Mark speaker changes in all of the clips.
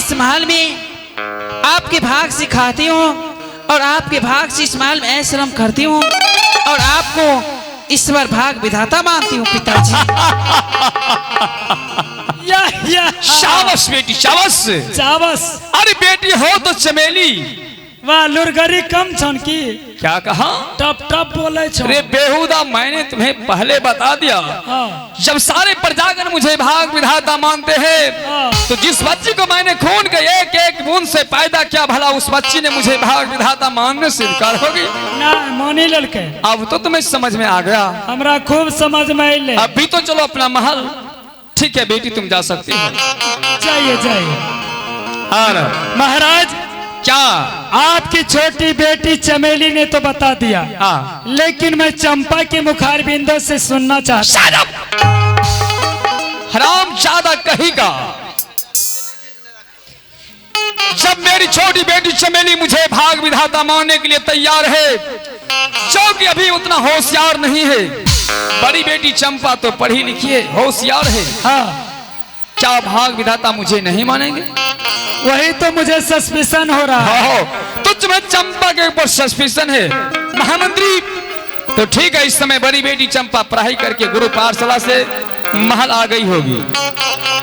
Speaker 1: इस महल में आपके भाग से खाती हूँ और आपके भाग से इस महल में ऐसे श्रम करती हूँ और आपको ईश्वर भाग विधाता मानती हूँ पिताजी।
Speaker 2: शाबाश बेटी शाबाश
Speaker 3: शाबाश।
Speaker 2: अरे बेटी हो तो चमेली।
Speaker 3: वाह लुरगरी कम छन की।
Speaker 2: क्या कहा?
Speaker 3: टप टप बोले छो।
Speaker 2: रे बेहुदा, मैंने तुम्हें पहले बता दिया।
Speaker 3: हाँ।
Speaker 2: जब सारे प्रजागण मुझे भाग विधाता मानते हैं तो जिस बच्ची को मैंने खून के एक एक बूंद से पैदा किया, भला उस बच्ची ने मुझे भाग विधाता मानने से इनकार होगी?
Speaker 3: ना मानी लड़के।
Speaker 2: अब तो तुम्हें समझ में आ गया।
Speaker 3: हमरा खूब समझ में आइले।
Speaker 2: अभी तो चलो अपना महल। ठीक है बेटी, तुम जा सकती हो।
Speaker 3: जाइए जाइए।
Speaker 2: हाँ
Speaker 3: महाराज,
Speaker 2: क्या?
Speaker 3: आपकी छोटी बेटी चमेली ने तो बता दिया।
Speaker 2: हाँ।
Speaker 3: लेकिन मैं चंपा के मुखार बिंदु से सुनना चाहता हूं।
Speaker 2: हराम ज्यादा कहेगा। जब मेरी छोटी बेटी चमेली मुझे भाग विधाता मानने के लिए तैयार है, जो कि अभी उतना होशियार नहीं है, बड़ी बेटी चंपा तो पढ़ी लिखी है, होशियार है।
Speaker 3: हाँ।
Speaker 2: क्या भाग विधाता मुझे नहीं मानेंगे?
Speaker 3: वही तो मुझे सस्पिशन हो रहा है।
Speaker 2: तो तुम्हें चंपा के ऊपर सस्पिशन है महामंत्री? तो ठीक है, इस समय बड़ी बेटी चंपा पढ़ाई करके गुरु पाठशाला से महल आ गई होगी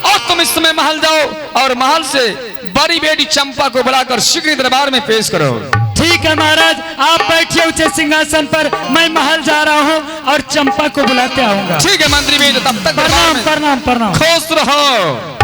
Speaker 2: और तुम इस समय महल जाओ और महल से बड़ी बेटी चंपा को बुलाकर शीघ्र दरबार में पेश करो।
Speaker 3: ठीक है महाराज, आप बैठिए ऊंचे सिंहासन पर, मैं महल जा रहा हूँ और चंपा को बुलाते आऊंगा।
Speaker 2: ठीक है मंत्री बेटे, तब तक
Speaker 3: प्रणाम प्रणाम प्रणाम।
Speaker 2: खुश रहो।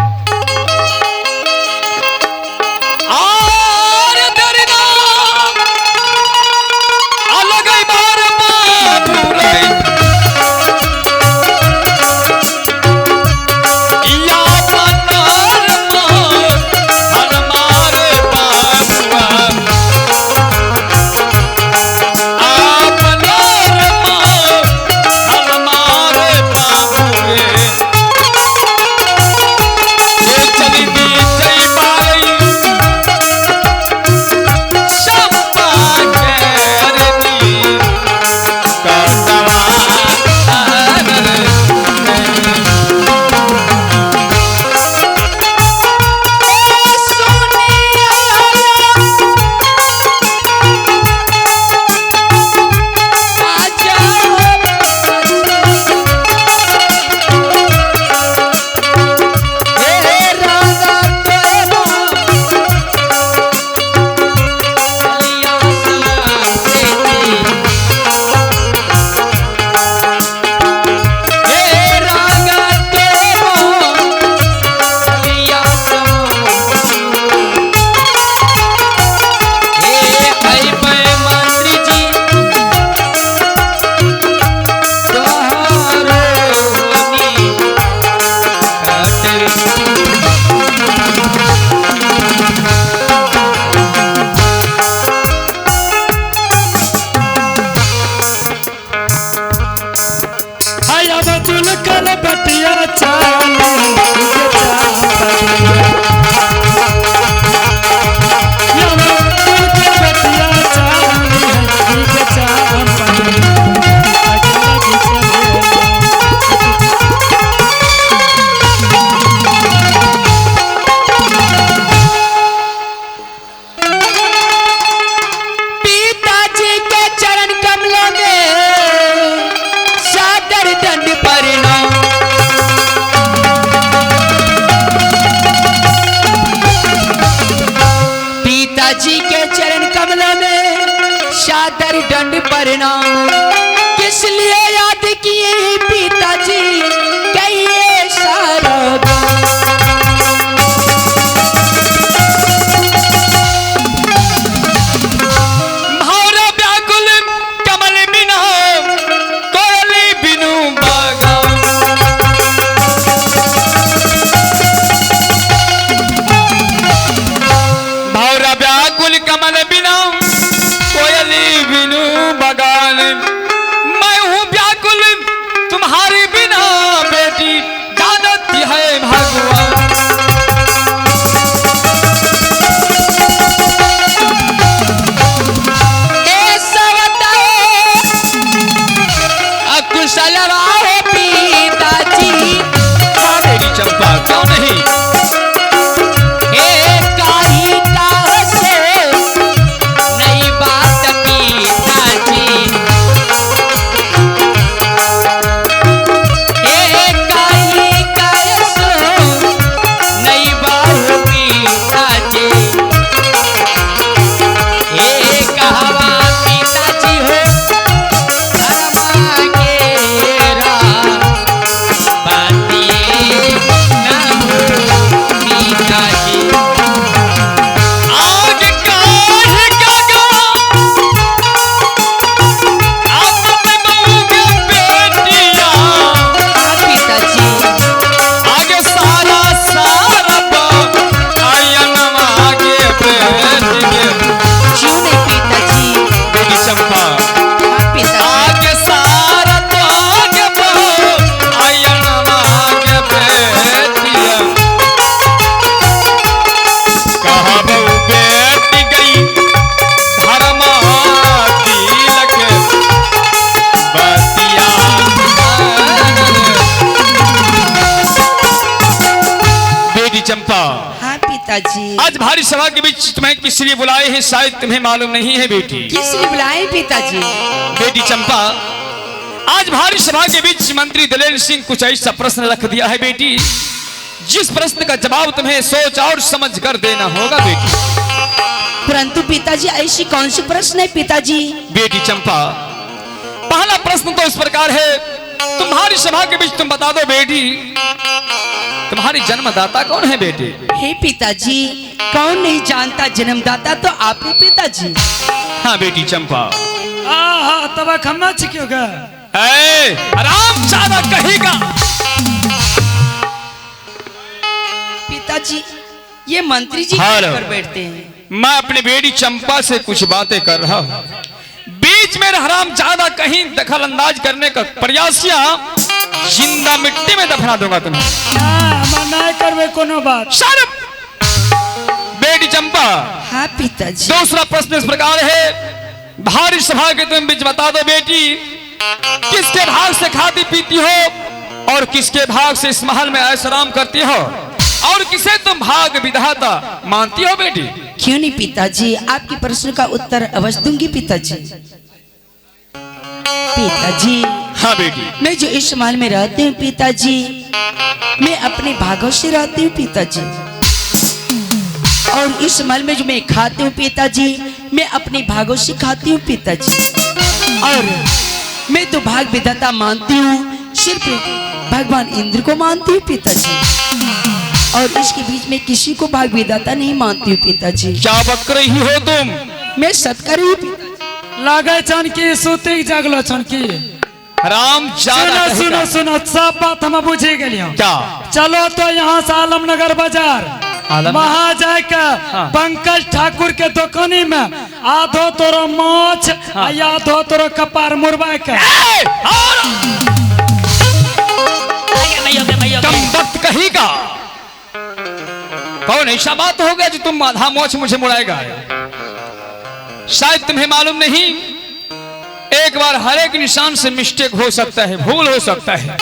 Speaker 2: चंपा,
Speaker 1: हाँ पिताजी।
Speaker 2: आज भारी सभा के बीच तुम्हें किस लिए बुलाए हैं शायद तुम्हें मालूम नहीं है बेटी।
Speaker 1: किस लिए बुलाए पिताजी?
Speaker 2: बेटी चंपा, आज भारी सभा के बीच मंत्री दलेर सिंह कुछ ऐसा प्रश्न रख दिया है बेटी, जिस प्रश्न का जवाब तुम्हें सोच और समझ कर देना होगा बेटी।
Speaker 1: परंतु पिताजी ऐसी कौन सी प्रश्न है पिताजी?
Speaker 2: बेटी चंपा, पहला प्रश्न तो इस प्रकार है, तुम्हारी सभा के बीच तुम बता दो बेटी, तुम्हारी जन्मदाता कौन है बेटी?
Speaker 1: हे पिताजी, कौन नहीं जानता, जन्मदाता तो आप ही पिताजी।
Speaker 2: हाँ बेटी चंपा।
Speaker 3: हाँ तब खम्मा चिक्योगा।
Speaker 2: आराम ज्यादा कहेगा।
Speaker 1: पिताजी, ये मंत्री जी
Speaker 2: हेलो।
Speaker 1: कर बैठते हैं।
Speaker 2: मैं अपने बेटी चंपा से कुछ बातें कर रहा हूँ, बीच में हराम ज्यादा कहीं दखल अंदाज करने का प्रयास किया, जिंदा मिट्टी में दफना दूंगा तुम्हें।
Speaker 3: ना करवे कोनो बात।
Speaker 2: शर्म। बेटी चंपा,
Speaker 1: हाँ पिताजी।
Speaker 2: दूसरा प्रश्न इस प्रकार है, भारी सभा के तुम बीच बता दो बेटी, किसके भाग से खाती पीती हो और किसके भाग से इस महल में ऐश आराम करती हो, और किसे तुम भाग विधाता मानती हो बेटी?
Speaker 1: क्यों नहीं पिताजी, आपके प्रश्न का उत्तर अवश्य दूंगी पिताजी। पिताजी,
Speaker 2: हाँ बेटी।
Speaker 1: मैं जो इस महल में रहती हूँ पिताजी, मैं अपने भागों से रहती हूँ पिताजी, और इस महल में जो मैं खाती हूँ पिताजी, मैं अपने भागों से खाती हूँ पिताजी, और मैं तो भाग विधाता मानती हूँ, सिर्फ भगवान इंद्र को मानती हूँ पिताजी, और इसके बीच में किसी को भाग विधाता नहीं मानती हूँ पिताजी।
Speaker 2: क्या बक रही हो तुम?
Speaker 1: मैं सत्कार हूँ पिताजी।
Speaker 3: लागे चनकी सुते जागलो चनकी।
Speaker 2: राम ज्यादा
Speaker 3: सुनो सुनो सुनो, सब बात हम बुझे गलियो।
Speaker 2: क्या?
Speaker 3: चलो तो यहाँ से आलमनगर बाजार वहाँ जाकर
Speaker 2: हाँ।
Speaker 3: पंकज ठाकुर के दुकानी में आधो तोरो माछ आधो तोरो कपार मुरबा के।
Speaker 2: कम वक्त कहेगा। कौन ऐसा बात हो गया जो तुम आधा मोछ मुझे मुड़ाएगा? शायद तुम्हें मालूम नहीं, एक बार हर एक निशान से मिस्टेक हो सकता है, भूल हो सकता है।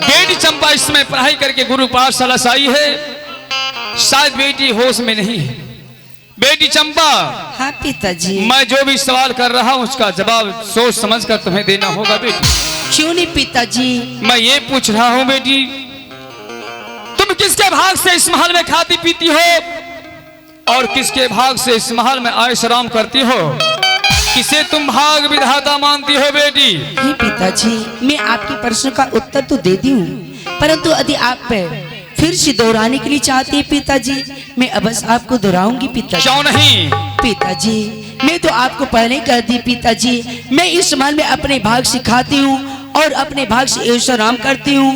Speaker 2: बेटी चंपा इस समय पढ़ाई करके गुरु पाठशाला से आई है, शायद बेटी होश में नहीं है। बेटी चंपा,
Speaker 1: हाँ पिताजी।
Speaker 2: मैं जो भी सवाल कर रहा हूँ उसका जवाब सोच समझ कर तुम्हें देना होगा बेटी।
Speaker 1: क्यों नहीं पिताजी?
Speaker 2: मैं ये पूछ रहा हूँ बेटी, तुम किसके भाग से इस महल में खाती पीती हो और किसके भाग से इस महल में ऐश आराम करती हो? किसे तुम भाग विधाता मानती हो बेटी?
Speaker 1: हे पिताजी, मैं आपके प्रश्न का उत्तर तो दे दी हूँ, परंतु यदि आप फिर से दोहराने के लिए चाहते हैं पिताजी, मैं अवश्य आपको दोहराऊंगी पिताजी।
Speaker 2: क्यों नहीं?
Speaker 1: पिताजी, मैं तो आपको पहले ही कह दी पिताजी, मैं इस महल में अपने भाग से खाती हूँ और अपने भाग से ऐश आराम करती हूँ,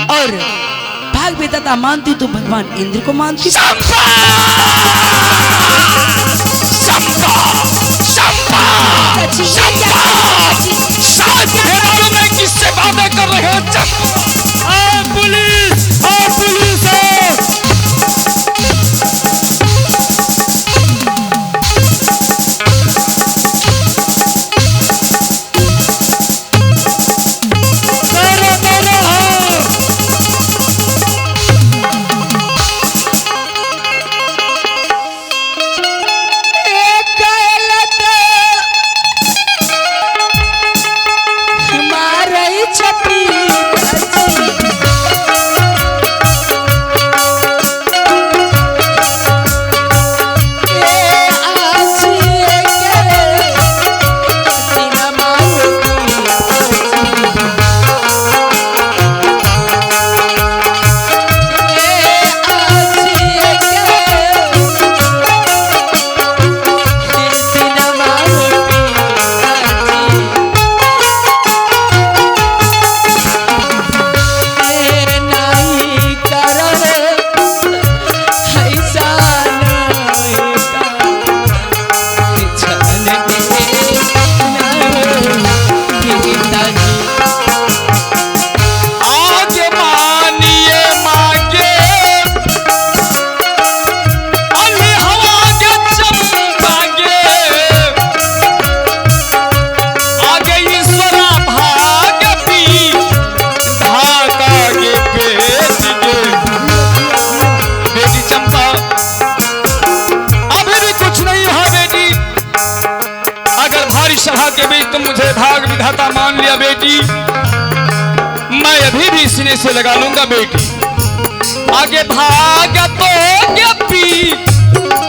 Speaker 1: और भाग विधाता मानती हूँ तो भगवान इंद्र को मानती हूँ।
Speaker 2: किससे बातें कर रहे हो?
Speaker 3: पुलिस पुलिस
Speaker 2: विधाता मान लिया बेटी, मैं अभी भी सीने से लगा लूंगा बेटी। आगे भाग तो क्या पी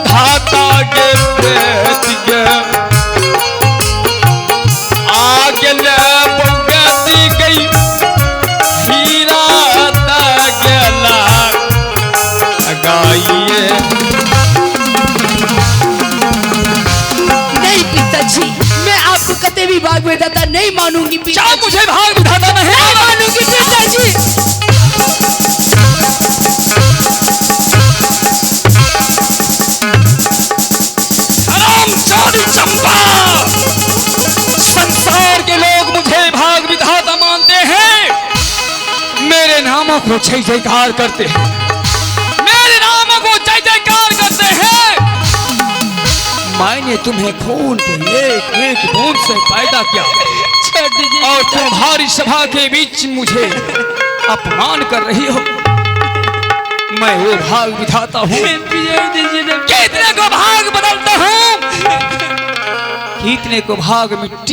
Speaker 2: धाता के पेट के आगे ले पगती गई हीरा तगला गाइए।
Speaker 1: नहीं पिताजी, मैं आपको कते भी भाग विधाता नहीं मानूंगी
Speaker 2: क्या
Speaker 1: पिताजी।
Speaker 2: मुझे भाग विधाता नहीं
Speaker 1: मानूंगी पिताजी।
Speaker 2: हरामजादी चंपा, संसार के लोग मुझे भाग विधाता मानते हैं, मेरे नामों को जय जयकार करते हैं, मेरे नामों को जय जयकार करते हैं। मैंने तुम्हें खून के एक एक बूंद से पैदा किया और तुम्हारी सभा के बीच मुझे अपमान कर रही हो। मैं वो भाग विधाता हूँ, कितने को भाग बदलता हूँ, कितने को भाग मिट्टी